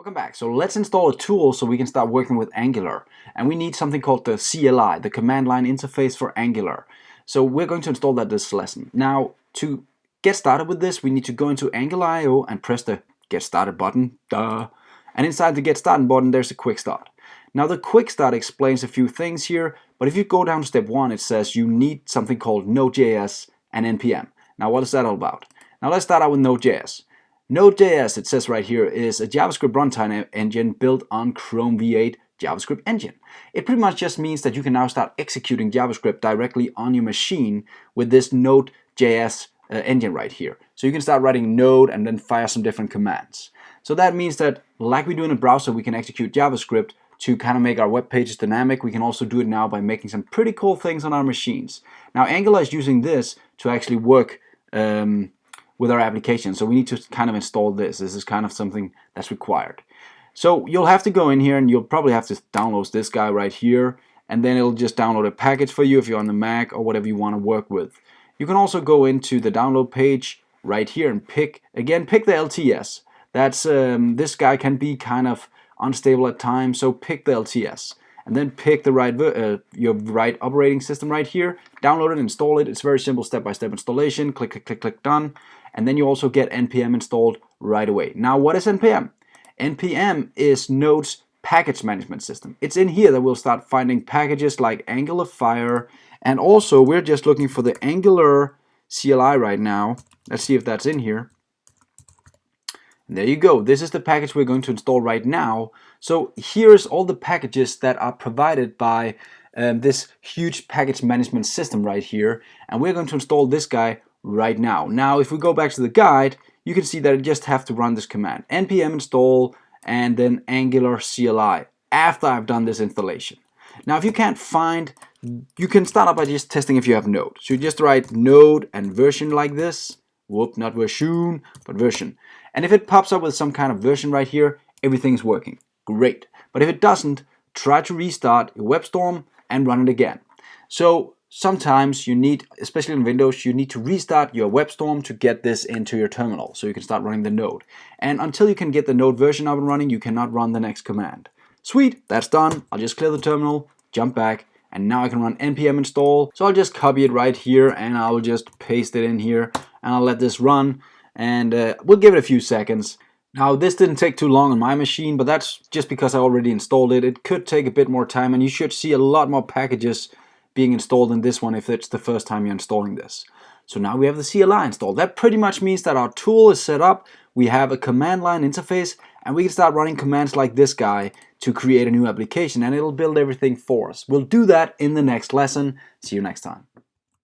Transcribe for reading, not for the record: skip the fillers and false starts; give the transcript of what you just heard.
Welcome back. So let's install a tool so we can start working with Angular. And we need something called the CLI, the command line interface for Angular. So we're going to install that this lesson. Now, to get started with this, we need to go into Angular.io and press the Get Started button. Duh. And inside the Get Started button, there's a Quick Start. Now, the Quick Start explains a few things here, but if you go down to step 1, it says you need something called Node.js and NPM. Now, what is that all about? Now, let's start out with Node.js. Node.js, it says right here, is a JavaScript runtime engine built on Chrome V8 JavaScript engine. It pretty much just means that you can now start executing JavaScript directly on your machine with this Node.js engine right here. So you can start writing Node and then fire some different commands. So that means that, like we do in a browser, we can execute JavaScript to kind of make our web pages dynamic. We can also do it now by making some pretty cool things on our machines. Now, Angular is using this to actually work with our application. So we need to kind of install this. This is kind of something that's required. So you'll have to go in here and you'll probably have to download this guy right here, and then it'll just download a package for you if you're on the Mac or whatever you want to work with. You can also go into the download page right here and pick the LTS. That's this guy can be kind of unstable at times, so pick the LTS. And then pick the your right operating system right here. Download it, install it. It's very simple step-by-step installation. Click, click, click, click, done. And then you also get NPM installed right away. Now, what is NPM? NPM is Node's package management system. It's in here that we'll start finding packages like Angular Fire. And also, we're just looking for the Angular CLI right now. Let's see if that's in here. And there you go. This is the package we're going to install right now. So here's all the packages that are provided by this huge package management system right here. And we're going to install this guy right now. Now, if we go back to the guide, you can see that I just have to run this command. npm install and then Angular CLI after I've done this installation. Now, if you can't find, you can start out by just testing if you have Node. So you just write Node and version like this. Whoop, not version, but version. And if it pops up with some kind of version right here, everything's working. Great. But if it doesn't, try to restart your WebStorm and run it again. So sometimes you need, especially in Windows, you need to restart your WebStorm to get this into your terminal so you can start running the Node. And until you can get the Node version up and running, you cannot run the next command. Sweet, that's done. I'll just clear the terminal, jump back, and now I can run npm install. So I'll just copy it right here and I'll just paste it in here and I'll let this run. And we'll give it a few seconds. Now, this didn't take too long on my machine, but that's just because I already installed it. It could take a bit more time, and you should see a lot more packages being installed in this one if it's the first time you're installing this. So now we have the CLI installed. That pretty much means that our tool is set up, we have a command line interface, and we can start running commands like this guy to create a new application, and it'll build everything for us. We'll do that in the next lesson. See you next time.